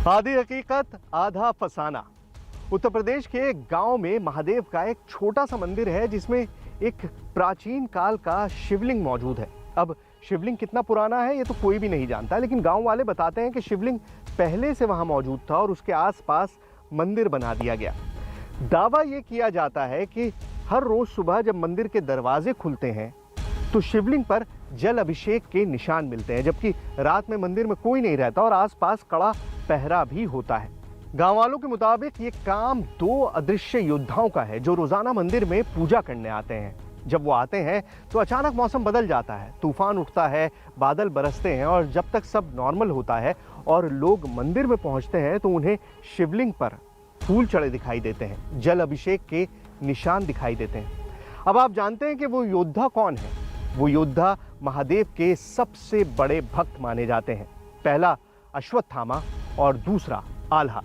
आधी हकीकत आधा फसाना। उत्तर प्रदेश के एक गांव में महादेव का एक छोटा सा मंदिर है जिसमें एक प्राचीन काल का शिवलिंग मौजूद है। अब शिवलिंग कितना पुराना है ये तो कोई भी नहीं जानता, लेकिन गांव वाले बताते हैं कि शिवलिंग पहले से वहां मौजूद था और उसके आसपास मंदिर बना दिया गया। दावा ये किया जाता है कि हर रोज सुबह जब मंदिर के दरवाजे खुलते हैं तो शिवलिंग पर जल अभिषेक के निशान मिलते हैं, जबकि रात में मंदिर में कोई नहीं रहता और आसपास कड़ा पहरा भी होता है। गांव वालों के मुताबिक ये काम दो अदृश्य योद्धाओं का है जो रोजाना मंदिर में पूजा करने आते हैं। जब वो आते हैं तो अचानक मौसम बदल जाता है, तूफान उठता है, बादल बरसते हैं और जब तक सब नॉर्मल होता है और लोग मंदिर में पहुंचते हैं तो उन्हें शिवलिंग पर फूल चढ़े दिखाई देते हैं, जल अभिषेक के निशान दिखाई देते हैं। अब आप जानते हैं कि वो योद्धा कौन है। वो योद्धा महादेव के सबसे बड़े भक्त माने जाते हैं। पहला अश्वत्थामा और दूसरा आल्हा।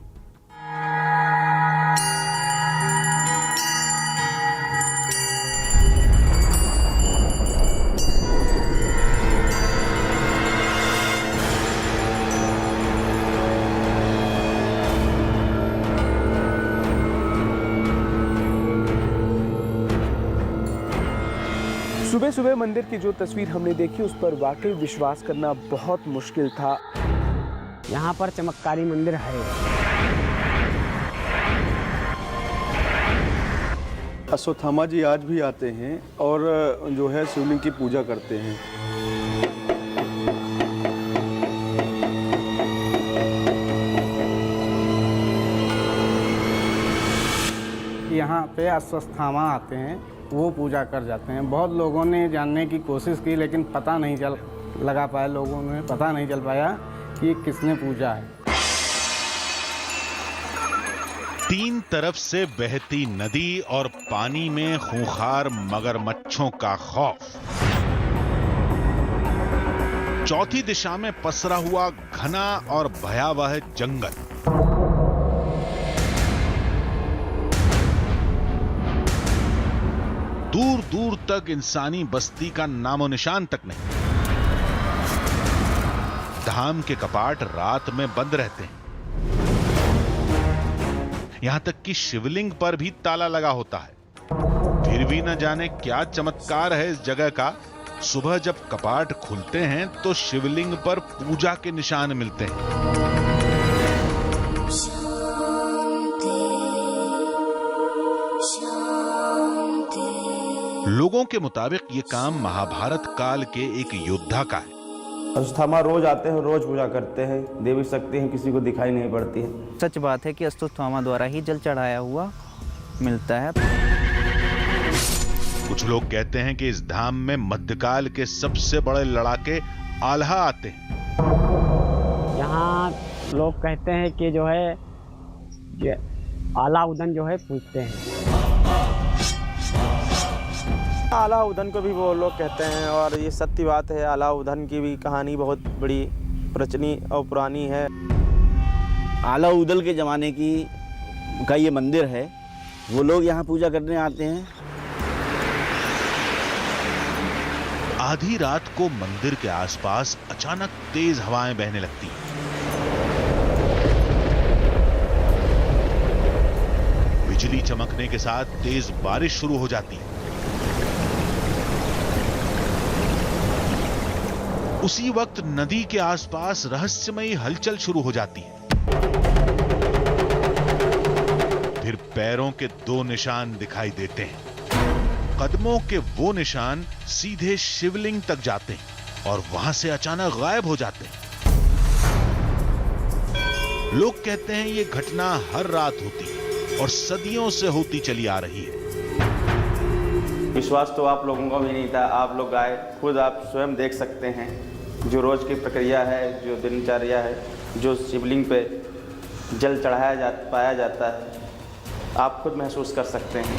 सुबह सुबह मंदिर की जो तस्वीर हमने देखी उस पर वाकई विश्वास करना बहुत मुश्किल था। यहाँ पर चमत्कारी मंदिर है। अश्वत्थामा जी आज भी आते हैं और जो है शिवलिंग की पूजा करते हैं। यहाँ पे अश्वत्थामा आते हैं, वो पूजा कर जाते हैं। बहुत लोगों ने जानने की कोशिश की लेकिन पता नहीं लगा पाया, लोगों ने पता नहीं चल पाया कि किसने पूजा है। तीन तरफ से बहती नदी और पानी में खूंखार मगरमच्छों का खौफ। चौथी दिशा में पसरा हुआ घना और भयावह जंगल। दूर दूर तक इंसानी बस्ती का नामो निशान तक नहीं। धाम के कपाट रात में बंद रहते हैं। यहां तक कि शिवलिंग पर भी ताला लगा होता है। फिर भी न जाने क्या चमत्कार है इस जगह का। सुबह जब कपाट खुलते हैं तो शिवलिंग पर पूजा के निशान मिलते हैं। लोगों के मुताबिक ये काम महाभारत काल के एक योद्धा का है। अश्वत्थामा रोज आते हैं, रोज पूजा करते हैं। देवी शक्ति है, किसी को दिखाई नहीं पड़ती है। सच बात है कि अश्वत्थामा द्वारा ही जल चढ़ाया हुआ मिलता है। कुछ लोग कहते हैं कि इस धाम में मध्यकाल के सबसे बड़े लड़ाके आल्हा आते हैं। यहाँ लोग कहते हैं कि जो है अलाउद्दीन जो है पूछते हैं। अलाउद्दीन को भी वो लोग कहते हैं और ये सत्य बात है। अलाउद्दीन की भी कहानी बहुत बड़ी प्राचीन और पुरानी है। अलाउद्दीन के ज़माने की का ये मंदिर है, वो लोग यहाँ पूजा करने आते हैं। आधी रात को मंदिर के आसपास अचानक तेज हवाएं बहने लगती हैं। बिजली चमकने के साथ तेज बारिश शुरू हो जाती है। उसी वक्त नदी के आसपास रहस्यमयी हलचल शुरू हो जाती है। फिर पैरों के दो निशान दिखाई देते हैं। कदमों के वो निशान सीधे शिवलिंग तक जाते हैं और वहां से अचानक गायब हो जाते हैं। लोग कहते हैं ये घटना हर रात होती है और सदियों से होती चली आ रही है। विश्वास तो आप लोगों का भी नहीं था। आप लोग आए, खुद आप स्वयं देख सकते हैं जो रोज की प्रक्रिया है, जो दिनचर्या है, जो शिवलिंग पे जल चढ़ाया पाया जाता है, आप खुद महसूस कर सकते हैं।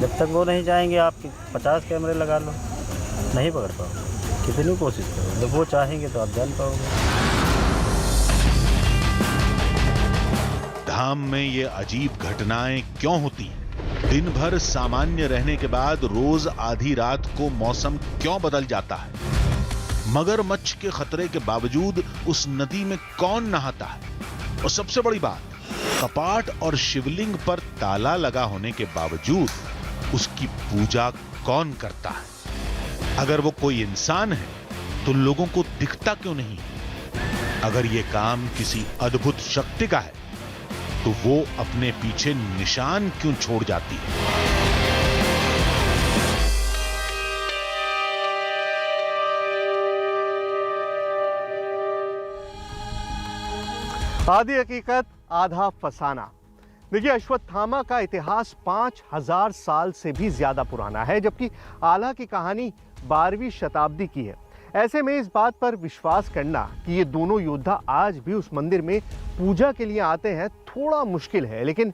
जब तक वो नहीं जाएंगे आप 50 कैमरे लगा लो, नहीं पकड़ पाओगे। कितनी कोशिश करो, जब वो चाहेंगे तो आप जान पाओगे। धाम में ये अजीब घटनाएं क्यों होती हैं? दिन भर सामान्य रहने के बाद रोज आधी रात को मौसम क्यों बदल जाता है? मगरमच्छ के खतरे के बावजूद उस नदी में कौन नहाता है? और सबसे बड़ी बात, कपाट और शिवलिंग पर ताला लगा होने के बावजूद उसकी पूजा कौन करता है? अगर वो कोई इंसान है तो लोगों को दिखता क्यों नहीं? अगर ये काम किसी अद्भुत शक्ति का है तो वो अपने पीछे निशान क्यों छोड़ जाती है? आधी हकीकत आधा फसाना। देखिए, अश्वत्थामा का इतिहास 5000 साल से भी ज्यादा पुराना है, जबकि आल्हा की कहानी 12वीं शताब्दी की है। ऐसे में इस बात पर विश्वास करना कि ये दोनों योद्धा आज भी उस मंदिर में पूजा के लिए आते हैं थोड़ा मुश्किल है। लेकिन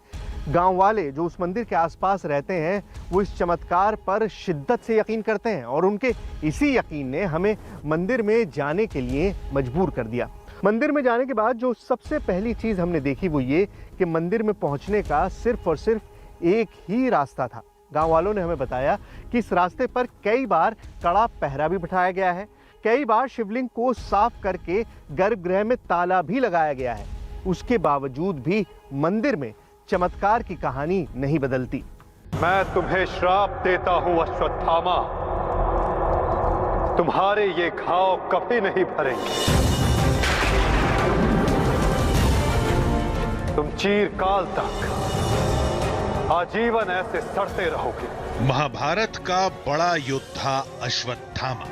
गांव वाले जो उस मंदिर के आसपास रहते हैं वो इस चमत्कार पर शिद्दत से यकीन करते हैं और उनके इसी यकीन ने हमें मंदिर में जाने के लिए मजबूर कर दिया। मंदिर में जाने के बाद जो सबसे पहली चीज़ हमने देखी वो ये कि मंदिर में पहुंचने का सिर्फ और सिर्फ एक ही रास्ता था। गांव वालों ने हमें बताया कि इस रास्ते पर कई बार कड़ा पहरा भी बिठाया गया है, कई बार शिवलिंग को साफ करके गर्भगृह में ताला भी लगाया गया है। उसके बावजूद भी मंदिर में चमत्कार की कहानी नहीं बदलती। मैं तुम्हें श्राप देता हूं अश्वत्थामा, तुम्हारे ये घाव कभी नहीं भरेंगे। तुम चीरकाल तक आजीवन ऐसे सड़ते रहोगे। महाभारत का बड़ा योद्धा अश्वत्थामा,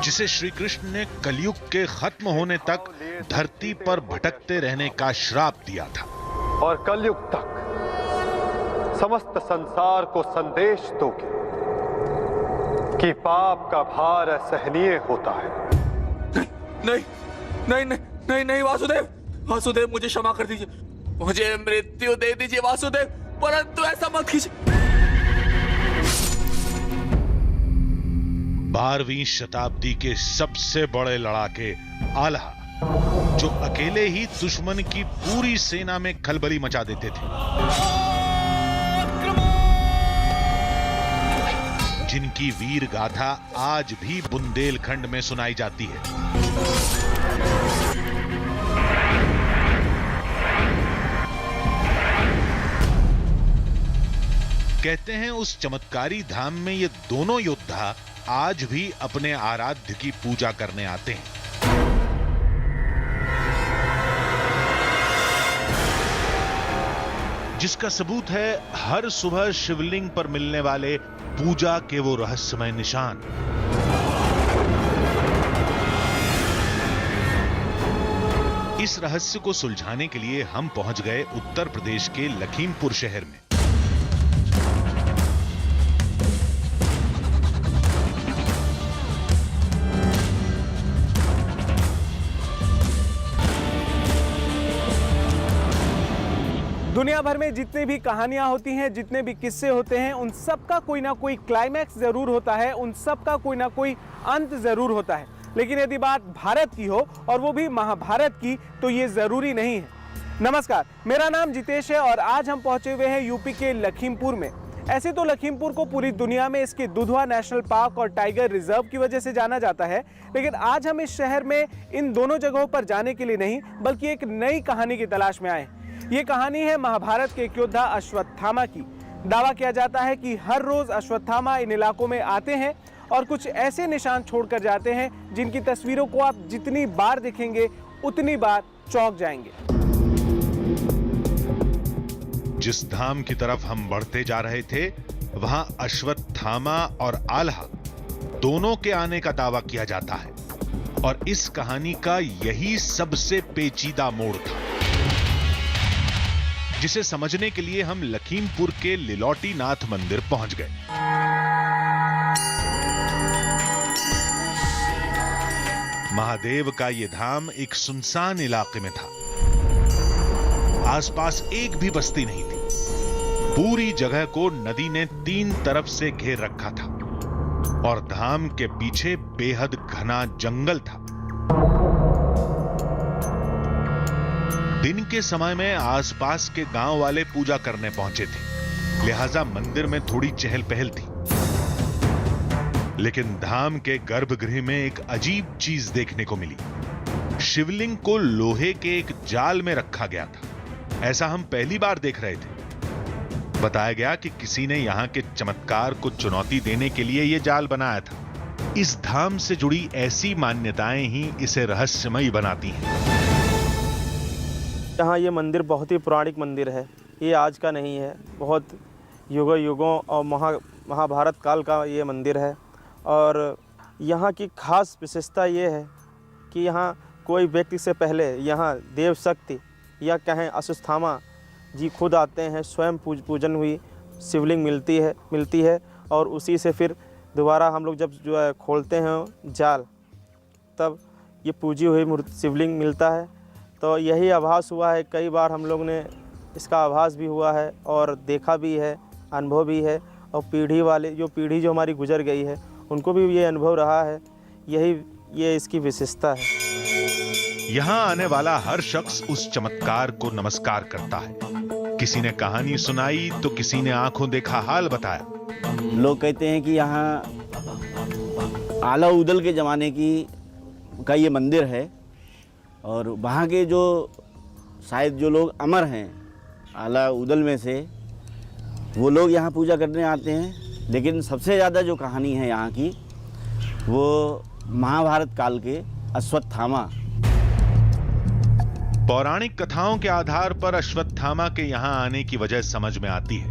जिसे श्री कृष्ण ने कलयुग के खत्म होने तक धरती पर भटकते रहने का श्राप दिया था और कलयुग तक समस्त संसार को संदेश दोगे कि पाप का भार असहनीय होता है। नहीं नहीं नहीं नहीं नहीं वासुदेव, वासुदेव मुझे क्षमा कर दीजिए, मुझे मृत्यु दे दीजिए वासुदेव, परंतु ऐसा मत कीजिए। 12वीं शताब्दी के सबसे बड़े लड़ाके आल्हा, जो अकेले ही दुश्मन की पूरी सेना में खलबली मचा देते थे, जिनकी वीर गाथा आज भी बुंदेलखंड में सुनाई जाती है। कहते हैं उस चमत्कारी धाम में ये दोनों योद्धा आज भी अपने आराध्य की पूजा करने आते हैं। जिसका सबूत है हर सुबह शिवलिंग पर मिलने वाले पूजा के वो रहस्यमय निशान। इस रहस्य को सुलझाने के लिए हम पहुंच गए उत्तर प्रदेश के लखीमपुर शहर में। दुनिया भर में जितने भी कहानियां होती हैं, जितने भी किस्से होते हैं, उन सब का कोई ना कोई क्लाइमैक्स जरूर होता है, उन सब का कोई ना कोई अंत जरूर होता है। लेकिन यदि बात भारत की हो और वो भी महाभारत की, तो ये जरूरी नहीं है। नमस्कार, मेरा नाम जितेश है और आज हम पहुंचे हुए हैं यूपी के लखीमपुर में। ऐसे तो लखीमपुर को पूरी दुनिया में इसके दुधवा नेशनल पार्क और टाइगर रिजर्व की वजह से जाना जाता है, लेकिन आज हम इस शहर में इन दोनों जगहों पर जाने के लिए नहीं, बल्कि एक नई कहानी की तलाश में आए। ये कहानी है महाभारत के एक योद्धा अश्वत्थामा की। दावा किया जाता है कि हर रोज अश्वत्थामा इन इलाकों में आते हैं और कुछ ऐसे निशान छोड़कर जाते हैं जिनकी तस्वीरों को आप जितनी बार देखेंगे उतनी बार चौंक जाएंगे। जिस धाम की तरफ हम बढ़ते जा रहे थे, वहां अश्वत्थामा और आल्हा दोनों के आने का दावा किया जाता है और इस कहानी का यही सबसे पेचीदा मोड़ था, जिसे समझने के लिए हम लखीमपुर के लिलोटी नाथ मंदिर पहुंच गए। महादेव का यह धाम एक सुनसान इलाके में था। आसपास एक भी बस्ती नहीं थी। पूरी जगह को नदी ने 3 तरफ से घेर रखा था और धाम के पीछे बेहद घना जंगल था। दिन के समय में आसपास के गांव वाले पूजा करने पहुंचे थे, लिहाजा मंदिर में थोड़ी चहल पहल थी। लेकिन धाम के गर्भगृह में एक अजीब चीज देखने को मिली। शिवलिंग को लोहे के एक जाल में रखा गया था। ऐसा हम पहली बार देख रहे थे। बताया गया कि किसी ने यहां के चमत्कार को चुनौती देने के लिए यह जाल बनाया था। इस धाम से जुड़ी ऐसी मान्यताएं ही इसे रहस्यमयी बनाती हैं। यहाँ ये मंदिर बहुत ही पौराणिक मंदिर है। ये आज का नहीं है, बहुत युगों युगों और महाभारत काल का ये मंदिर है। और यहाँ की खास विशेषता ये है कि यहाँ कोई व्यक्ति से पहले यहाँ देव शक्ति या कहें अश्वत्थामा जी खुद आते हैं। स्वयं पूजन हुई शिवलिंग मिलती है और उसी से फिर दोबारा हम लोग जब जो है खोलते हैं जाल, तब ये पूजी हुई शिवलिंग मिलता है। तो यही आभास हुआ है, कई बार हम लोग ने इसका आभास भी हुआ है और देखा भी है, अनुभव भी है। और पीढ़ी जो हमारी गुजर गई है उनको भी ये अनुभव रहा है। ये इसकी विशेषता है। यहां आने वाला हर शख्स उस चमत्कार को नमस्कार करता है। किसी ने कहानी सुनाई तो किसी ने आंखों देखा हाल बताया। लोग कहते हैं कि यहाँ आला उदल के ज़माने का ये मंदिर है और वहाँ के जो शायद जो लोग अमर हैं आला उदल में से, वो लोग यहाँ पूजा करने आते हैं। लेकिन सबसे ज़्यादा जो कहानी है यहाँ की, वो महाभारत काल के अश्वत्थामा। पौराणिक कथाओं के आधार पर अश्वत्थामा के यहां आने की वजह समझ में आती है,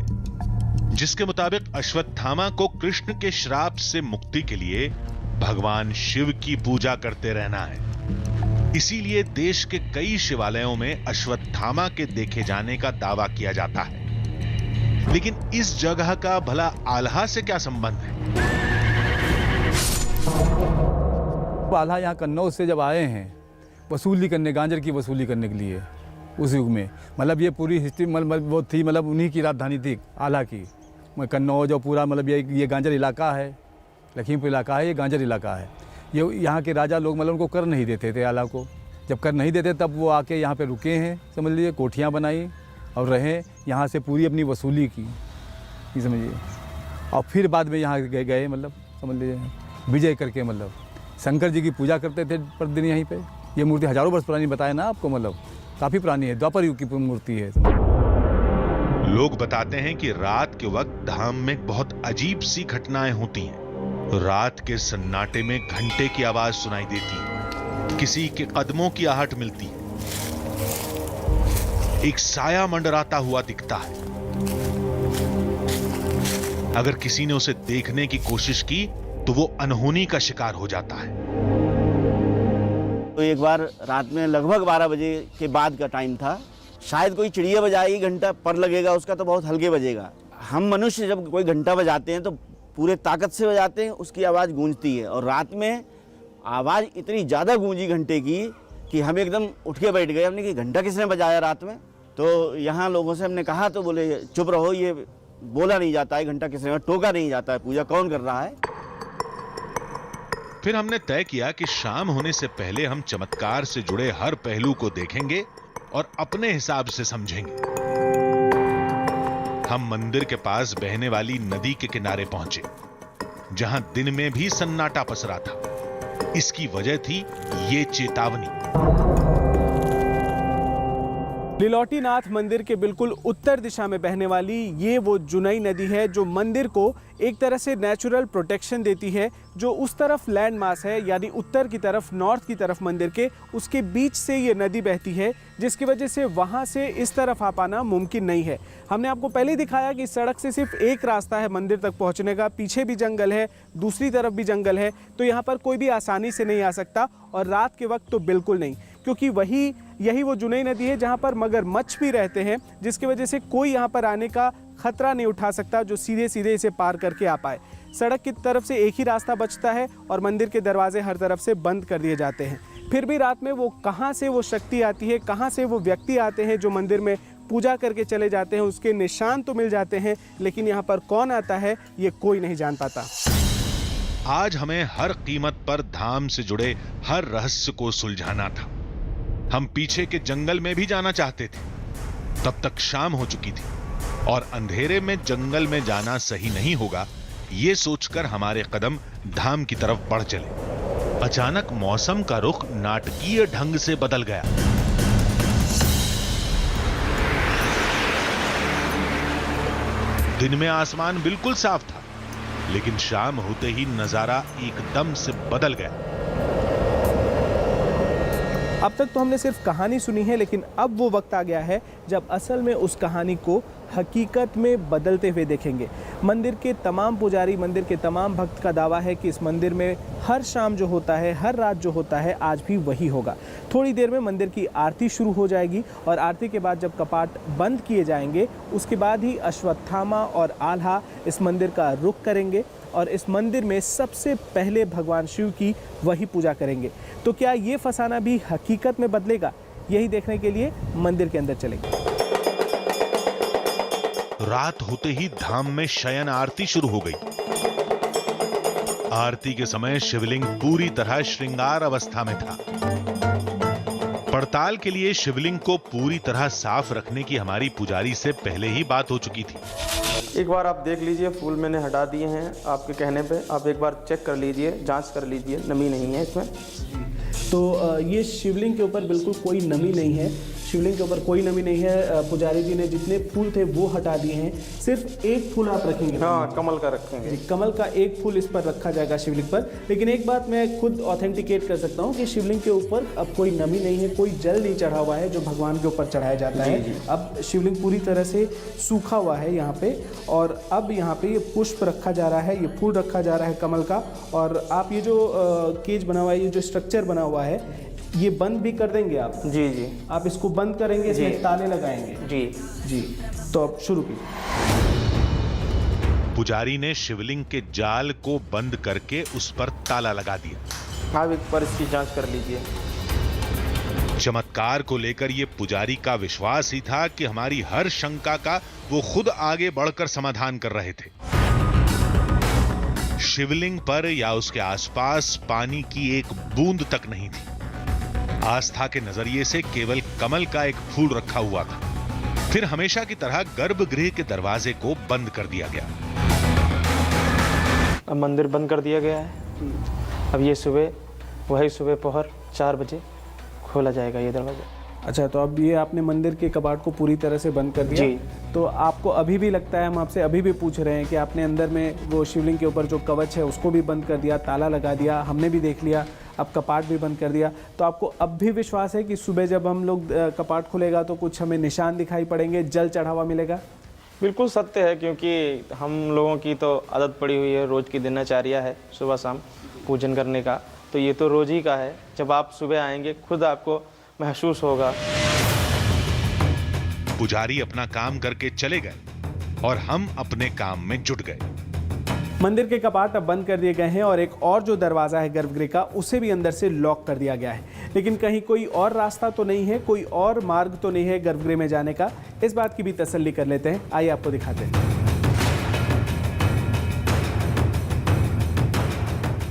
जिसके मुताबिक अश्वत्थामा को कृष्ण के श्राप से मुक्ति के लिए भगवान शिव की पूजा करते रहना है। इसीलिए देश के कई शिवालयों में अश्वत्थामा के देखे जाने का दावा किया जाता है। लेकिन इस जगह का भला आल्हा से क्या संबंध है? आल्हा यहाँ कन्नौज से जब आए हैं वसूली करने, गांजर की वसूली करने के लिए, उस युग में मतलब ये पूरी हिस्ट्री मतलब वो थी, मतलब उन्हीं की राजधानी थी आला की। कन्नौज और पूरा मतलब ये गांजर इलाका है, लखीमपुर इलाका है, ये गांजर इलाका है। ये यहाँ के राजा लोग मतलब उनको कर नहीं देते थे आला को। जब कर नहीं देते तब वो आके यहाँ पे रुके हैं, समझ लीजिए, कोठियाँ बनाई और रहे, यहाँ से पूरी अपनी वसूली की, ये समझिए। और फिर बाद में यहाँ गए मतलब समझ लीजिए विजय करके, मतलब शंकर जी की पूजा करते थे प्रतिदिन यहीं पे। ये मूर्ति हजारों वर्ष पुरानी बताया ना आपको, मतलब काफ़ी पुरानी है, द्वापर युग की मूर्ति है। लोग बताते हैं कि रात के वक्त धाम में बहुत अजीब सी घटनाएं होती हैं। रात के सन्नाटे में घंटे की आवाज सुनाई देती है, किसी के कदमों की आहट मिलती है, एक साया मंडराता हुआ दिखता है। अगर किसी ने उसे देखने की कोशिश की तो वो अनहोनी का शिकार हो जाता है। तो एक बार रात में लगभग 12 बजे के बाद का टाइम था, शायद कोई चिड़िया बजाएगी, घंटा पर लगेगा उसका तो बहुत हल्के बजेगा। हम मनुष्य जब कोई घंटा बजाते हैं तो पूरे ताकत से बजाते हैं, उसकी आवाज़ गूंजती है। और रात में आवाज़ इतनी ज़्यादा गूंजी घंटे की कि हम एकदम उठ के बैठ गए। हमने कि घंटा किसने बजाया रात में? तो यहाँ लोगों से हमने कहा तो बोले चुप रहो, ये बोला नहीं जाता है घंटा किसने, टोका नहीं जाता है, पूजा कौन कर रहा है। फिर हमने तय किया कि शाम होने से पहले हम चमत्कार से जुड़े हर पहलू को देखेंगे और अपने हिसाब से समझेंगे। हम मंदिर के पास बहने वाली नदी के किनारे पहुंचे, जहां दिन में भी सन्नाटा पसरा था। इसकी वजह थी ये चेतावनी। लीलोटीनाथ मंदिर के बिल्कुल उत्तर दिशा में बहने वाली ये वो जुनई नदी है जो मंदिर को एक तरह से नेचुरल प्रोटेक्शन देती है। जो उस तरफ लैंड मास है, यानी उत्तर की तरफ, नॉर्थ की तरफ मंदिर के, उसके बीच से ये नदी बहती है, जिसकी वजह से वहाँ से इस तरफ आ पाना मुमकिन नहीं है। हमने आपको पहले दिखाया कि सड़क से सिर्फ एक रास्ता है मंदिर तक पहुँचने का, पीछे भी जंगल है, दूसरी तरफ भी जंगल है, तो यहाँ पर कोई भी आसानी से नहीं आ सकता। और रात के वक्त तो बिल्कुल नहीं, क्योंकि यही वो जुनई नदी है जहाँ पर मगरमच्छ भी रहते हैं, जिसकी वजह से कोई यहाँ पर आने का खतरा नहीं उठा सकता जो सीधे सीधे इसे पार करके आ पाए। सड़क की तरफ से एक ही रास्ता बचता है और मंदिर के दरवाजे हर तरफ से बंद कर दिए जाते हैं। फिर भी रात में वो कहाँ से वो शक्ति आती है, कहाँ से वो व्यक्ति आते हैं जो मंदिर में पूजा करके चले जाते हैं, उसके निशान तो मिल जाते हैं, लेकिन यहाँ पर कौन आता है ये कोई नहीं जान पाता। आज हमें हर कीमत पर धाम से जुड़े हर रहस्य को सुलझाना था। हम पीछे के जंगल में भी जाना चाहते थे, तब तक शाम हो चुकी थी और अंधेरे में जंगल में जाना सही नहीं होगा, ये सोचकर हमारे कदम धाम की तरफ बढ़ चले। अचानक मौसम का रुख नाटकीय ढंग से बदल गया। दिन में आसमान बिल्कुल साफ था, लेकिन शाम होते ही नजारा एकदम से बदल गया। अब तक तो हमने सिर्फ कहानी सुनी है, लेकिन अब वो वक्त आ गया है जब असल में उस कहानी को हकीकत में बदलते हुए देखेंगे। मंदिर के तमाम पुजारी, मंदिर के तमाम भक्त का दावा है कि इस मंदिर में हर शाम जो होता है, हर रात जो होता है, आज भी वही होगा। थोड़ी देर में मंदिर की आरती शुरू हो जाएगी और आरती के बाद जब कपाट बंद किए जाएंगे, उसके बाद ही अश्वत्थामा और आल्हा इस मंदिर का रुख करेंगे और इस मंदिर में सबसे पहले भगवान शिव की वही पूजा करेंगे। तो क्या ये फसाना भी हकीकत में बदलेगा? यही देखने के लिए मंदिर के अंदर चलेंगे। रात होते ही धाम में शयन आरती शुरू हो गई। आरती के समय शिवलिंग पूरी तरह श्रृंगार अवस्था में था। पड़ताल के लिए शिवलिंग को पूरी तरह साफ रखने की हमारी पुजारी से पहले ही बात हो चुकी थी। एक बार आप देख लीजिए, फूल मैंने हटा दिए हैं आपके कहने पे। आप एक बार चेक कर लीजिए, जांच कर लीजिए, नमी नहीं है इसमें। तो ये शिवलिंग के ऊपर बिल्कुल कोई नमी नहीं है। शिवलिंग के ऊपर कोई नमी नहीं है। पुजारी जी ने जितने फूल थे वो हटा दिए हैं। सिर्फ एक फूल आप रखेंगे। हाँ, कमल का रखेंगे। कमल का एक फूल इस पर रखा जाएगा शिवलिंग पर। लेकिन एक बात मैं खुद ऑथेंटिकेट कर सकता हूँ कि शिवलिंग के ऊपर अब कोई नमी नहीं है, कोई जल नहीं चढ़ा हुआ है जो भगवान के ऊपर चढ़ाया जाता है। अब शिवलिंग पूरी तरह से सूखा हुआ है यहाँ पे, और अब यहाँ पे ये पुष्प रखा जा रहा है, ये फूल रखा जा रहा है कमल का। और आप ये जो केज बना हुआ है, ये जो स्ट्रक्चर बना हुआ है, ये बंद भी कर देंगे आप? जी जी। आप इसको बंद करेंगे, इसमें ताले लगाएंगे? जी जी। तो अब शुरू कीजिए। पुजारी ने शिवलिंग के जाल को बंद करके उस पर ताला लगा दिया। आप एक बार इसकी जांच कर लीजिए। चमत्कार को लेकर ये पुजारी का विश्वास ही था कि हमारी हर शंका का वो खुद आगे बढ़कर समाधान कर रहे थे। शिवलिंग पर या उसके आसपास पानी की एक बूंद तक नहीं थी। आस्था के नजरिए से केवल कमल का एक फूल रखा हुआ था। फिर हमेशा की तरह गर्भगृह के दरवाजे को बंद कर दिया गया। अब मंदिर बंद कर दिया गया है। अब ये वही सुबह पहर 4 बजे खोला जाएगा ये दरवाजा। अच्छा, तो अब ये आपने मंदिर के कपाट को पूरी तरह से बंद कर दिया। जी। तो आपको अभी भी लगता है, हम आपसे अभी भी पूछ रहे हैं कि आपने अंदर में वो शिवलिंग के ऊपर जो कवच है उसको भी बंद कर दिया, ताला लगा दिया, हमने भी देख लिया, अब कपाट भी बंद कर दिया, तो आपको अब भी विश्वास है कि सुबह जब हम लोग कपाट खुलेगा तो कुछ हमें निशान दिखाई पड़ेंगे, जल चढ़ा हुआ मिलेगा? बिल्कुल सत्य है, क्योंकि हम लोगों की तो आदत पड़ी हुई है, रोज़ की दिनचर्या है सुबह शाम पूजन करने का, तो ये तो रोज़ ही का है। जब आप सुबह आएंगे खुद आपको महसूस होगा। पुजारी अपना काम करके चले गए और हम अपने काम में जुट गए। मंदिर के कपाट अब बंद कर दिए गए हैं और एक और जो दरवाज़ा है गर्भगृह का, उसे भी अंदर से लॉक कर दिया गया है। लेकिन कहीं कोई और रास्ता तो नहीं है, कोई और मार्ग तो नहीं है गर्भगृह में जाने का? इस बात की भी तसल्ली कर लेते हैं। आइए आपको दिखाते हैं।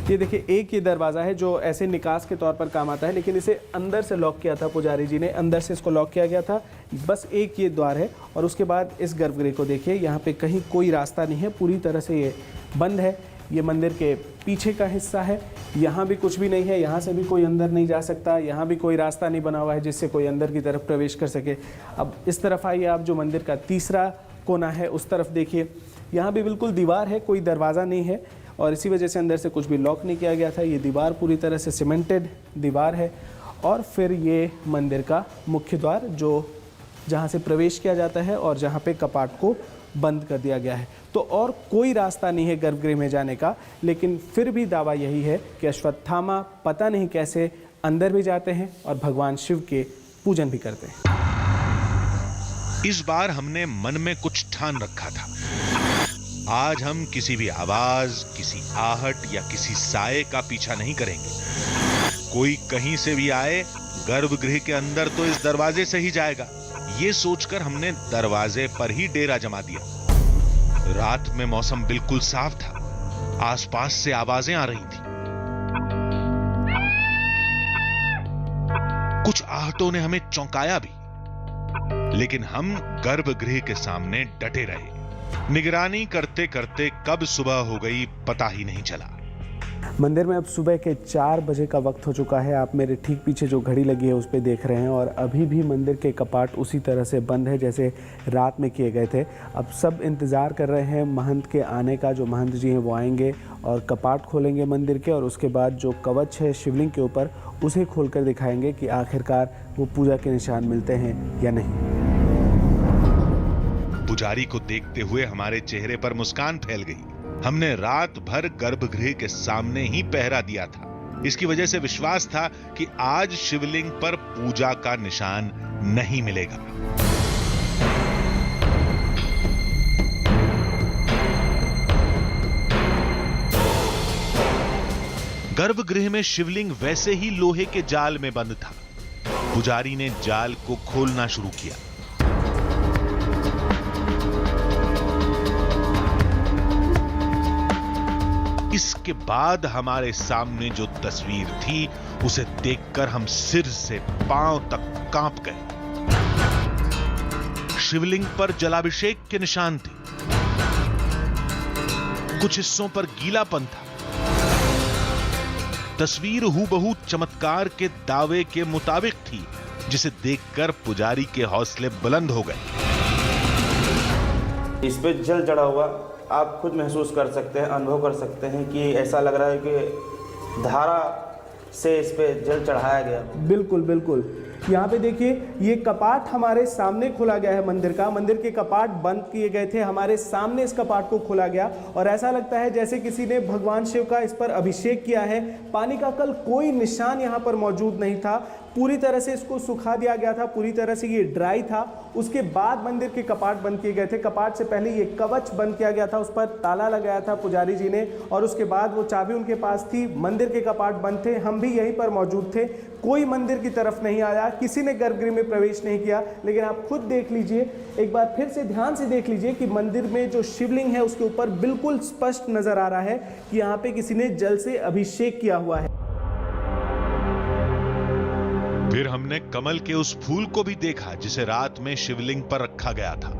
ये देखिए, एक ये दरवाज़ा है जो ऐसे निकास के तौर पर काम आता है, लेकिन इसे अंदर से लॉक किया था पुजारी जी ने, अंदर से इसको लॉक किया गया था। बस एक ये द्वार है और उसके बाद इस गर्भगृह को देखिए, यहाँ पे कहीं कोई रास्ता नहीं है, पूरी तरह से ये बंद है। ये मंदिर के पीछे का हिस्सा है, यहाँ भी कुछ भी नहीं है, यहाँ से भी कोई अंदर नहीं जा सकता, यहाँ भी कोई रास्ता नहीं बना हुआ है जिससे कोई अंदर की तरफ प्रवेश कर सके। अब इस तरफ आइए आप, जो मंदिर का तीसरा कोना है उस तरफ देखिए, यहाँ भी बिल्कुल दीवार है, कोई दरवाज़ा नहीं है और इसी वजह से अंदर से कुछ भी लॉक नहीं किया गया था। ये दीवार पूरी तरह से सीमेंटेड दीवार है। और फिर ये मंदिर का मुख्य द्वार, जो जहाँ से प्रवेश किया जाता है और जहाँ पे कपाट को बंद कर दिया गया है। तो और कोई रास्ता नहीं है गर्भगृह में जाने का, लेकिन फिर भी दावा यही है कि अश्वत्थामा पता नहीं कैसे अंदर भी जाते हैं और भगवान शिव के पूजन भी करते हैं। इस बार हमने मन में कुछ ठान रखा था। आज हम किसी भी आवाज, किसी आहट या किसी साए का पीछा नहीं करेंगे। कोई कहीं से भी आए, गर्भगृह के अंदर तो इस दरवाजे से ही जाएगा। ये सोचकर हमने दरवाजे पर ही डेरा जमा दिया। रात में मौसम बिल्कुल साफ था, आसपास से आवाजें आ रही थी। कुछ आहटों ने हमें चौंकाया भी, लेकिन हम गर्भगृह के सामने डटे रहे। निगरानी करते करते कब सुबह हो गई पता ही नहीं चला। मंदिर में अब सुबह के 4 बजे का वक्त हो चुका है। आप मेरे ठीक पीछे जो घड़ी लगी है उस पर देख रहे हैं और अभी भी मंदिर के कपाट उसी तरह से बंद है जैसे रात में किए गए थे। अब सब इंतज़ार कर रहे हैं महंत के आने का। जो महंत जी हैं वो आएंगे और कपाट खोलेंगे मंदिर के और उसके बाद जो कवच है शिवलिंग के ऊपर उसे खोलकर दिखाएंगे कि आखिरकार वो पूजा के निशान मिलते हैं या नहीं। पुजारी को देखते हुए हमारे चेहरे पर मुस्कान फैल गई। हमने रात भर गर्भगृह के सामने ही पहरा दिया था। इसकी वजह से विश्वास था कि आज शिवलिंग पर पूजा का निशान नहीं मिलेगा। गर्भगृह में शिवलिंग वैसे ही लोहे के जाल में बंद था। पुजारी ने जाल को खोलना शुरू किया। इसके बाद हमारे सामने जो तस्वीर थी उसे देखकर हम सिर से पांव तक कांप गए। शिवलिंग पर जलाभिषेक के निशान थे। कुछ हिस्सों पर गीलापन था। तस्वीर हूबहू चमत्कार के दावे के मुताबिक थी, जिसे देखकर पुजारी के हौसले बुलंद हो गए। इस पे जल चढ़ा हुआ आप खुद महसूस कर सकते हैं, अनुभव कर सकते हैं कि ऐसा लग रहा है कि धारा से इस पे जल चढ़ाया गया। बिल्कुल बिल्कुल। यहाँ पे देखिए ये कपाट हमारे सामने खोला गया है मंदिर का। मंदिर के कपाट बंद किए गए थे, हमारे सामने इस कपाट को खोला गया और ऐसा लगता है जैसे किसी ने भगवान शिव का इस पर अभिषेक किया है। पानी का कल कोई निशान यहाँ पर मौजूद नहीं था। पूरी तरह से इसको सुखा दिया गया था, पूरी तरह से ये ड्राई था। उसके बाद मंदिर के कपाट बंद किए गए थे। कपाट से पहले ये कवच बंद किया गया था, उस पर ताला लगाया था पुजारी जी ने और उसके बाद वो चाबी उनके पास थी। मंदिर के कपाट बंद थे, हम भी यहीं पर मौजूद थे। कोई मंदिर की तरफ नहीं आया, किसी ने गर्भगृह में प्रवेश नहीं किया। लेकिन आप खुद देख लीजिए, एक बार फिर से ध्यान से देख लीजिए कि मंदिर में जो शिवलिंग है उसके ऊपर बिल्कुल स्पष्ट नजर आ रहा है कि यहाँ पे किसी ने जल से अभिषेक किया हुआ है। फिर हमने कमल के उस फूल को भी देखा जिसे रात में शिवलिंग पर रखा गया था।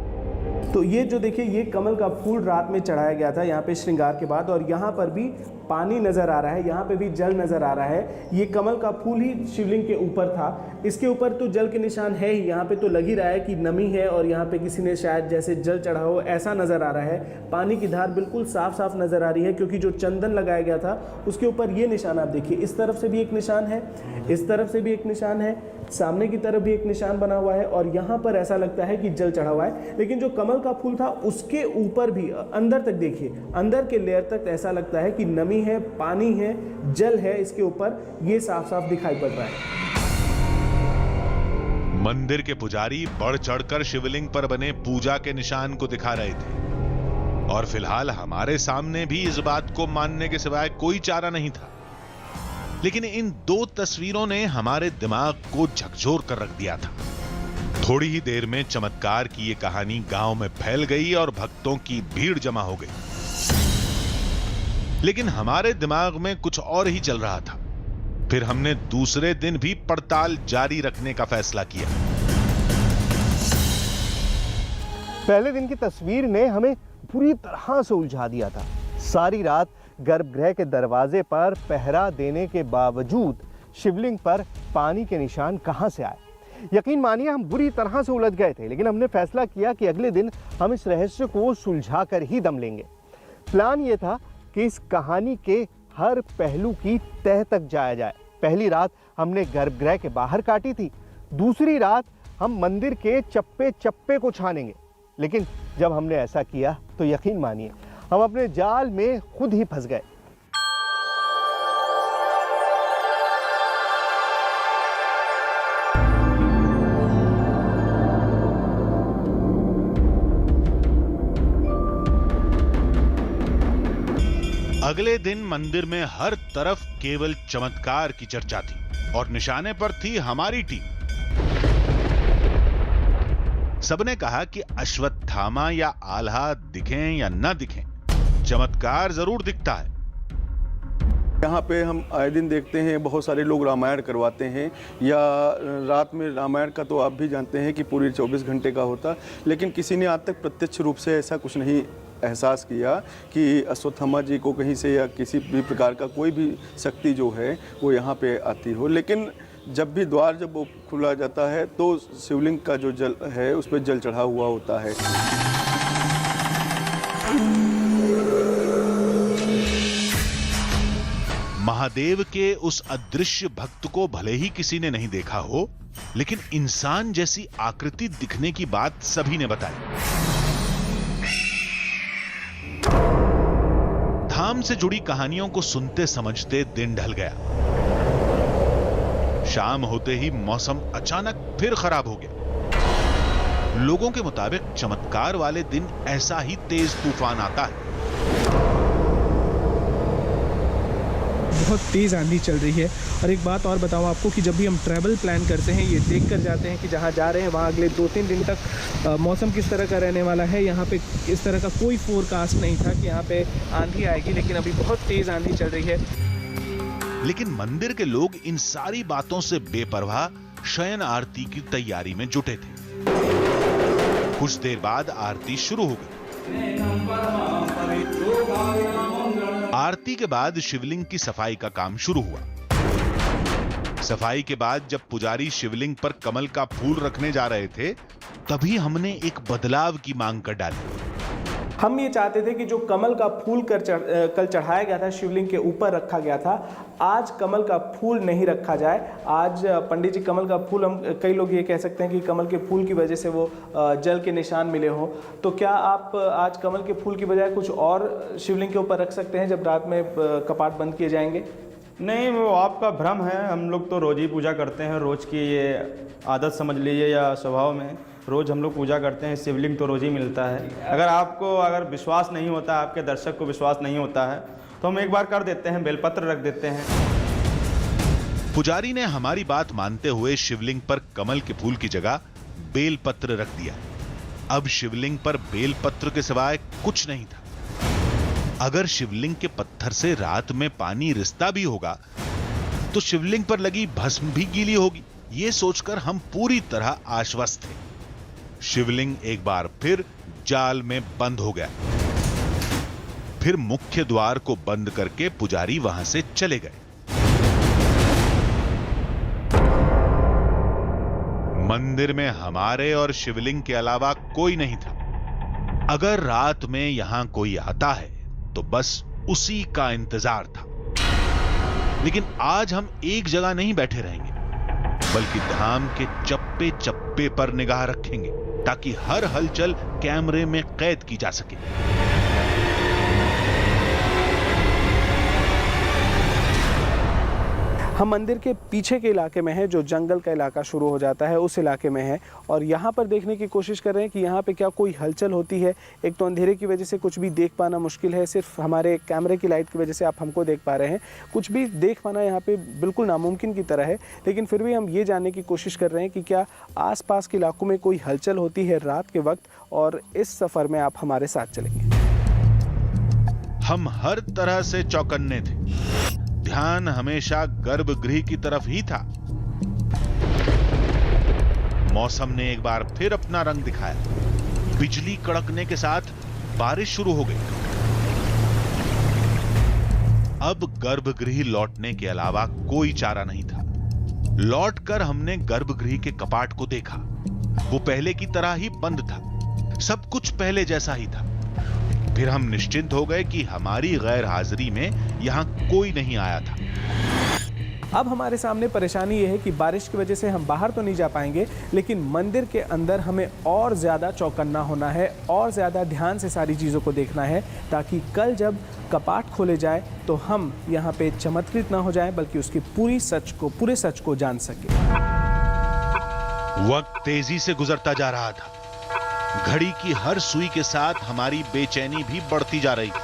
तो ये जो देखिए ये कमल का फूल रात में चढ़ाया गया था यहाँ पे श्रृंगार के बाद और यहाँ पर भी पानी नज़र आ रहा है, यहाँ पे भी जल नज़र आ रहा है। ये कमल का फूल ही शिवलिंग के ऊपर था। इसके ऊपर तो जल के निशान है ही, यहाँ पे तो लग ही रहा है कि नमी है और यहाँ पे किसी ने शायद जैसे जल चढ़ा हो ऐसा नज़र आ रहा है। पानी की धार बिल्कुल साफ साफ नज़र आ रही है क्योंकि जो चंदन लगाया गया था उसके ऊपर ये निशान आप देखिए। इस तरफ से भी एक निशान है, इस तरफ से भी एक निशान है, सामने की तरफ भी एक निशान बना हुआ है और यहाँ पर ऐसा लगता है कि जल चढ़ा हुआ है। लेकिन जो कमल का फूल था उसके ऊपर भी अंदर तक देखिए, अंदर के लेयर तक ऐसा लगता है कि नमी है, पानी है, जल है इसके ऊपर, ये साफ साफ दिखाई पड़ रहा है। मंदिर के पुजारी बढ़ चढ़कर शिवलिंग पर बने पूजा के निशान को दिखा रहे थे और फिलहाल हमारे सामने भी इस बात को मानने के सिवाय कोई चारा नहीं था। लेकिन इन दो तस्वीरों ने हमारे दिमाग को झकझोर कर रख दिया था। थोड़ी ही देर में चमत्कार की ये कहानी गांव में फैल गई और भक्तों की भीड़ जमा हो गई। लेकिन हमारे दिमाग में कुछ और ही चल रहा था। फिर हमने दूसरे दिन भी पड़ताल जारी रखने का फैसला किया। पहले दिन की तस्वीर ने हमें पूरी तरह से उलझा दिया था। सारी रात गर्भगृह के दरवाजे पर पहरा देने के बावजूद शिवलिंग पर पानी के निशान कहां से आए? यकीन मानिए हम बुरी तरह से उलझ गए थे, लेकिन हमने फैसला किया कि अगले दिन हम इस रहस्य को सुलझा कर ही दम लेंगे। प्लान ये था कि इस कहानी के हर पहलू की तह तक जाया जाए। पहली रात हमने गर्भगृह के बाहर काटी थी, दूसरी रात हम मंदिर के चप्पे चप्पे को छानेंगे। लेकिन जब हमने ऐसा किया तो यकीन मानिए हम अपने जाल में खुद ही फंस गए। अगले दिन मंदिर में हर तरफ केवल चमत्कार की चर्चा थी और निशाने पर थी हमारी टीम। सबने कहा कि अश्वत्थामा या आल्हा दिखें या न दिखें, चमत्कार जरूर दिखता है। यहाँ पे हम आए दिन देखते हैं बहुत सारे लोग रामायण करवाते हैं, या रात में रामायण का तो आप भी जानते हैं कि पूरी 24 घंटे का होता, लेकिन किसी ने आज तक प्रत्यक्ष रूप से ऐसा कुछ नहीं एहसास किया कि अश्वत्थामा जी को कहीं से या किसी भी प्रकार का कोई भी शक्ति जो है वो यहाँ पे आती हो। लेकिन जब भी द्वार जब वो खुला जाता है तो शिवलिंग का जो जल है उस पर जल चढ़ा हुआ होता है। महादेव के उस अदृश्य भक्त को भले ही किसी ने नहीं देखा हो, लेकिन इंसान जैसी आकृति दिखने की बात सभी ने बताई। धाम से जुड़ी कहानियों को सुनते समझते दिन ढल गया। शाम होते ही मौसम अचानक फिर खराब हो गया। लोगों के मुताबिक चमत्कार वाले दिन ऐसा ही तेज तूफान आता है। बहुत तेज़ आंधी चल रही है। और एक बात और बताऊं आपको कि जब भी हम ट्रैवल प्लान करते हैं, ये देख कर जाते हैं कि जहां जा रहे हैं वहां अगले 2-3 दिन तक मौसम किस तरह का रहने वाला है। यहाँ पे इस तरह का कोई फोरकास्ट नहीं था कि यहाँ पे आंधी आएगी, लेकिन अभी बहुत तेज़ आंधी चल रही है। लेकिन मंदिर के लोग इन सारी बातों से बेपरवाह शयन आरती की तैयारी में जुटे थे। कुछ देर बाद आरती शुरू हो गई। आरती के बाद शिवलिंग की सफाई का काम शुरू हुआ। सफाई के बाद जब पुजारी शिवलिंग पर कमल का फूल रखने जा रहे थे, तभी हमने एक बदलाव की मांग कर डाली। हम ये चाहते थे कि जो कमल का फूल कल चढ़ाया गया था, शिवलिंग के ऊपर रखा गया था, आज कमल का फूल नहीं रखा जाए। आज पंडित जी कमल का फूल, हम कई लोग ये कह सकते हैं कि कमल के फूल की वजह से वो जल के निशान मिले हों, तो क्या आप आज कमल के फूल की बजाय कुछ और शिवलिंग के ऊपर रख सकते हैं जब रात में कपाट बंद किए जाएंगे? नहीं, वो आपका भ्रम है। हम लोग तो रोज़ ही पूजा करते हैं, रोज़ की ये आदत समझ लीजिए या स्वभाव में रोज़ हम लोग पूजा करते हैं। शिवलिंग तो रोज़ ही मिलता है। अगर विश्वास नहीं होता, आपके दर्शक को विश्वास नहीं होता है, तो हम एक बार कर देते हैं, बेलपत्र रख देते हैं। पुजारी ने हमारी बात मानते हुए शिवलिंग पर कमल के फूल की जगह बेलपत्र रख दिया। अब शिवलिंग पर बेलपत्र के सिवाय कुछ नहीं था। अगर शिवलिंग के पत्थर से रात में पानी रिसता भी होगा तो शिवलिंग पर लगी भस्म भी गीली होगी। ये सोचकर हम पूरी तरह आश्वस्त थे। शिवलिंग एक बार फिर जाल में बंद हो गया। फिर मुख्य द्वार को बंद करके पुजारी वहां से चले गए। मंदिर में हमारे और शिवलिंग के अलावा कोई नहीं था। अगर रात में यहां कोई आता है तो बस उसी का इंतजार था। लेकिन आज हम एक जगह नहीं बैठे रहेंगे, बल्कि धाम के चप्पे चप्पे पर निगाह रखेंगे ताकि हर हलचल कैमरे में कैद की जा सके। हम मंदिर के पीछे के इलाके में है, जो जंगल का इलाका शुरू हो जाता है उस इलाके में है, और यहाँ पर देखने की कोशिश कर रहे हैं कि यहाँ पे क्या कोई हलचल होती है। एक तो अंधेरे की वजह से कुछ भी देख पाना मुश्किल है, सिर्फ हमारे कैमरे की लाइट की वजह से आप हमको देख पा रहे हैं। कुछ भी देख पाना यहाँ पे बिल्कुल नामुमकिन की तरह है, लेकिन फिर भी हम ये जानने की कोशिश कर रहे हैं कि क्या आसपास के इलाकों में कोई हलचल होती है रात के वक्त, और इस सफ़र में आप हमारे साथ चलेंगे। हम हर तरह से चौकन्ने थे। ध्यान हमेशा गर्भगृह की तरफ ही था। मौसम ने एक बार फिर अपना रंग दिखाया। बिजली कड़कने के साथ बारिश शुरू हो गई। अब गर्भगृह लौटने के अलावा कोई चारा नहीं था। लौटकर हमने गर्भगृह के कपाट को देखा। वो पहले की तरह ही बंद था। सब कुछ पहले जैसा ही था। फिर हम निश्चिंत हो गए कि हमारी गैर हाजिरी में यहां कोई नहीं आया था। अब हमारे सामने परेशानी यह है कि बारिश की वजह से हम बाहर तो नहीं जा पाएंगे, लेकिन मंदिर के अंदर हमें और ज़्यादा चौकन्ना होना है और ज़्यादा ध्यान से सारी चीज़ों को देखना है, ताकि कल जब कपाट खोले जाए तो हम यहाँ पे चमत्कृत ना हो जाएं, बल्कि उसकी पूरे सच को जान सके। वक्त तेजी से गुजरता जा रहा था। घड़ी की हर सुई के साथ हमारी बेचैनी भी बढ़ती जा रही थी।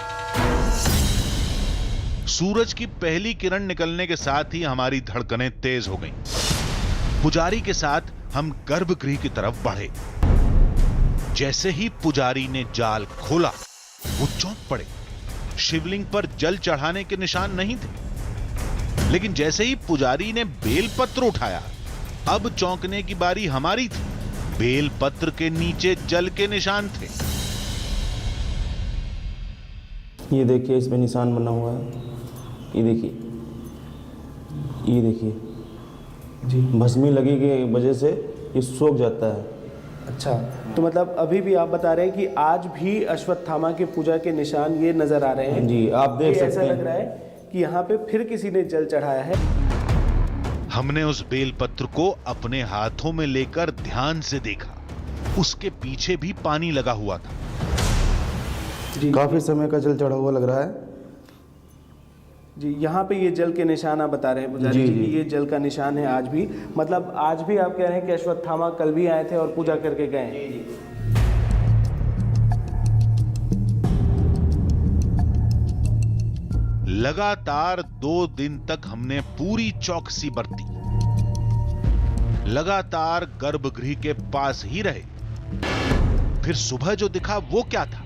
सूरज की पहली किरण निकलने के साथ ही हमारी धड़कनें तेज हो गईं। पुजारी के साथ हम गर्भगृह की तरफ बढ़े। जैसे ही पुजारी ने जाल खोला, वो चौंक पड़े। शिवलिंग पर जल चढ़ाने के निशान नहीं थे। लेकिन जैसे ही पुजारी ने बेलपत्र उठाया, अब चौंकने की बारी हमारी थी। बेलपत्र के नीचे जल के निशान थे। ये देखिए, इसमें निशान बना हुआ है। ये देखिए, ये देखिए जी, भस्मी लगी की वजह से ये सूख जाता है। अच्छा, तो मतलब अभी भी आप बता रहे हैं कि आज भी अश्वत्थामा के पूजा के निशान ये नजर आ रहे हैं जी, आप देख सकते हैं। ऐसा लग रहा है कि यहाँ पे फिर किसी ने जल चढ़ाया है। हमने उस बेलपत्र को अपने हाथों में लेकर ध्यान से देखा। उसके पीछे भी पानी लगा हुआ था। काफी समय का जल चढ़ा हुआ लग रहा है जी। यहाँ पे ये जल के निशान आप बता रहे हैं पुजारी जी कि ये जल का निशान है आज भी। मतलब आज भी आप कह रहे हैं कि अश्वत्थामा कल भी आए थे और पूजा करके गए। लगातार 2 दिन तक हमने पूरी चौकसी बरती। लगातार गर्भगृह के पास ही रहे। फिर सुबह जो दिखा वो क्या था?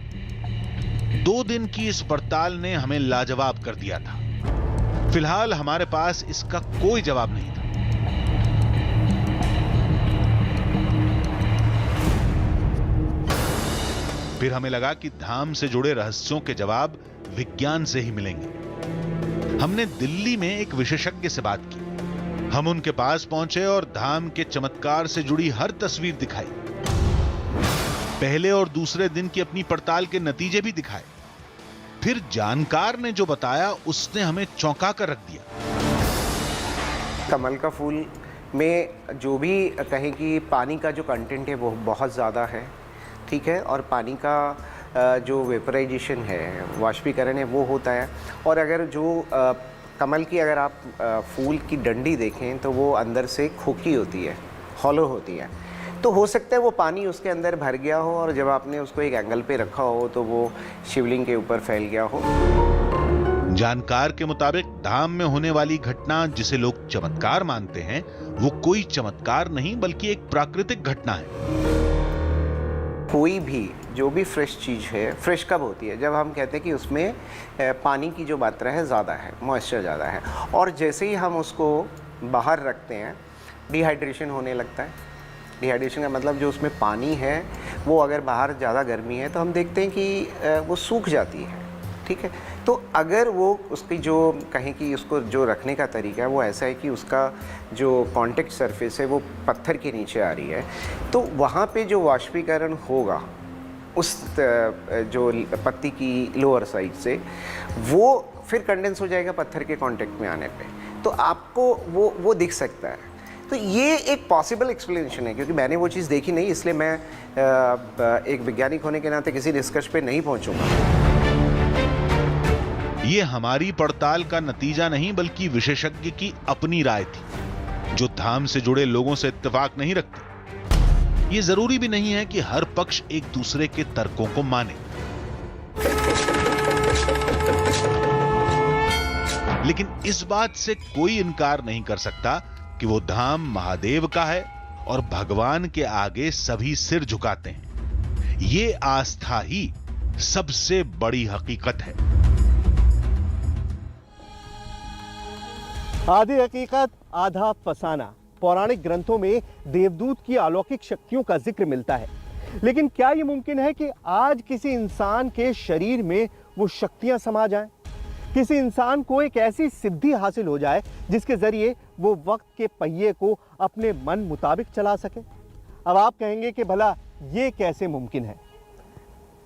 2 दिन की इस पड़ताल ने हमें लाजवाब कर दिया था। फिलहाल हमारे पास इसका कोई जवाब नहीं था। फिर हमें लगा कि धाम से जुड़े रहस्यों के जवाब विज्ञान से ही मिलेंगे। हमने दिल्ली में एक विशेषज्ञ से बात की। हम उनके पास पहुंचे और धाम के चमत्कार से जुड़ी हर तस्वीर दिखाई। पहले और दूसरे दिन की अपनी पड़ताल के नतीजे भी दिखाए। फिर जानकार ने जो बताया उसने हमें चौंका कर रख दिया। कमल का फूल में जो भी कहें कि पानी का जो कंटेंट है वो बहुत ज़्यादा है, ठीक है, और पानी का जो वेपराइजेशन है, वाष्पीकरण है, वो होता है। और अगर जो कमल की अगर आप फूल की डंडी देखें तो वो अंदर से खोखली होती है, हॉलो होती है। तो हो सकता है वो पानी उसके अंदर भर गया हो और जब आपने उसको एक एंगल पे रखा हो तो वो शिवलिंग के ऊपर फैल गया हो। जानकार के मुताबिक धाम में होने वाली घटना जिसे लोग चमत्कार मानते हैं वो कोई चमत्कार नहीं बल्कि एक प्राकृतिक घटना है। कोई भी जो भी फ्रेश चीज़ है, फ्रेश कब होती है? जब हम कहते हैं कि उसमें पानी की जो मात्रा है ज़्यादा है, मॉइस्चर ज़्यादा है, और जैसे ही हम उसको बाहर रखते हैं डिहाइड्रेशन होने लगता है। डिहाइड्रेशन का मतलब जो उसमें पानी है वो अगर बाहर ज़्यादा गर्मी है तो हम देखते हैं कि वो सूख जाती है, ठीक है। तो अगर वो उसकी जो कहें कि उसको जो रखने का तरीका है वो ऐसा है कि उसका जो कांटेक्ट सरफेस है वो पत्थर के नीचे आ रही है, तो वहाँ पे जो वाष्पीकरण होगा उस जो पत्ती की लोअर साइड से, वो फिर कंडेंस हो जाएगा पत्थर के कांटेक्ट में आने पे, तो आपको वो दिख सकता है। तो ये एक पॉसिबल एक्सप्लेनेशन है, क्योंकि मैंने वो चीज़ देखी नहीं, इसलिए मैं एक वैज्ञानिक होने के नाते किसी निष्कर्ष पे नहीं पहुंचूंगा। ये हमारी पड़ताल का नतीजा नहीं बल्कि विशेषज्ञ की अपनी राय थी, जो धाम से जुड़े लोगों से इत्तेफाक नहीं रखते। ये जरूरी भी नहीं है कि हर पक्ष एक दूसरे के तर्कों को माने, लेकिन इस बात से कोई इनकार नहीं कर सकता कि वो धाम महादेव का है और भगवान के आगे सभी सिर झुकाते हैं। ये आस्था ही सबसे बड़ी हकीकत है। आधी हकीकत आधा फसाना। पौराणिक ग्रंथों में देवदूत की अलौकिक शक्तियों का जिक्र मिलता है, लेकिन क्या यह मुमकिन है कि आज किसी इंसान के शरीर में वो शक्तियां समा जाएं? किसी इंसान को एक ऐसी सिद्धि हासिल हो जाए जिसके जरिए वो वक्त के पहिए को अपने मन मुताबिक चला सके? अब आप कहेंगे कि भला ये कैसे मुमकिन है,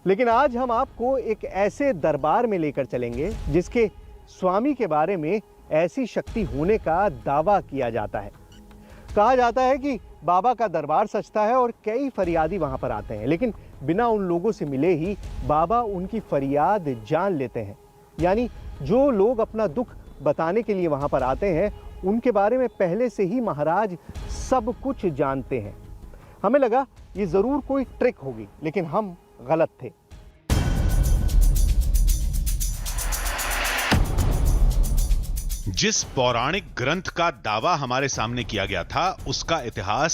लेकिन आज हम आपको एक ऐसे दरबार में लेकर चलेंगे जिसके स्वामी के बारे में ऐसी शक्ति होने का दावा किया जाता है। कहा जाता है कि बाबा का दरबार सजता है और कई फरियादी वहां पर आते हैं, लेकिन बिना उन लोगों से मिले ही बाबा उनकी फरियाद जान लेते हैं। यानी जो लोग अपना दुख बताने के लिए वहां पर आते हैं उनके बारे में पहले से ही महाराज सब कुछ जानते हैं। हमें लगा ये जरूर कोई ट्रिक होगी, लेकिन हम गलत थे। जिस पौराणिक ग्रंथ का दावा हमारे सामने किया गया था उसका इतिहास